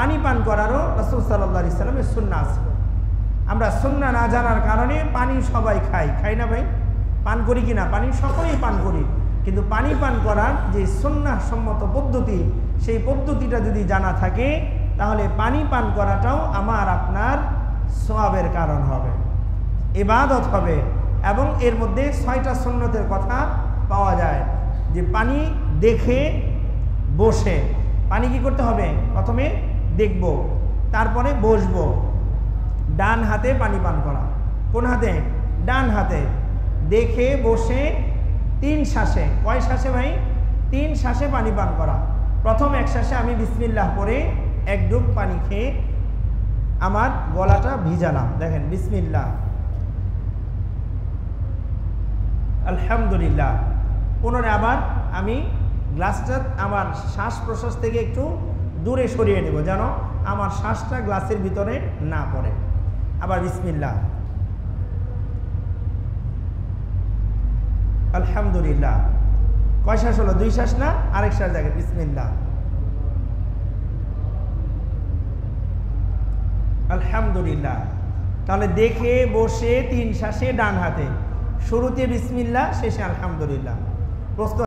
পানি পান করারও রাসূল সাল্লাল্লাহু আলাইহি সাল্লামের সুন্নাহ আছে। আমরা সুন্নাহ না জানার কারণে পানি সবাই খাই না ভাই? পান করি কিনা? পানি সকলেই পান করি, কিন্তু পানি পান করার যে সুন্নাহ সম্মত পদ্ধতি, সেই পদ্ধতিটা যদি জানা থাকে তাহলে পানি পান করাটাও আমার আপনার সওয়াবের কারণ হবে, ইবাদত হবে। এবং এর মধ্যে 6টা সুন্নতের কথা পাওয়া যায়, যে পানি দেখে বসে, পানি কি করতে হবে? প্রথমে দেখব, তারপরে বসবো, ডান হাতে পানি পান করা। কোন হাতে? ডান হাতে। দেখে বসে 3 শ্বাসে, কয় শ্বাসে ভাই? 3 শ্বাসে পানি পান করা। প্রথম 1 শ্বাসে আমি বিসমিল্লাহ পরে 1 ডুব পানি খেয়ে আমার গলাটা ভিজালাম, দেখেন বিসমিল্লাহ, আলহামদুলিল্লাহ। পুনরায় আবার আমি গ্লাসটা আমার শ্বাস প্রশ্বাস থেকে একটু দূরে সরিয়ে নেব, যেন আমার শ্বাসটা গ্লাসের ভিতরে না পড়ে। আবার বিসমিল্লাহ, আলহামদুলিল্লাহ। কয় শ্বাস হলো? 2 শ্বাস না? আরেক শ্বাস দেখেন, বিসমিল্লাহ, আলহামদুলিল্লাহ। তাহলে দেখে বসে 3 শ্বাসে ডান হাতে, শুরুতে বিসমিল্লাহ, শেষে আলহামদুলিল্লাহ। প্রশ্ন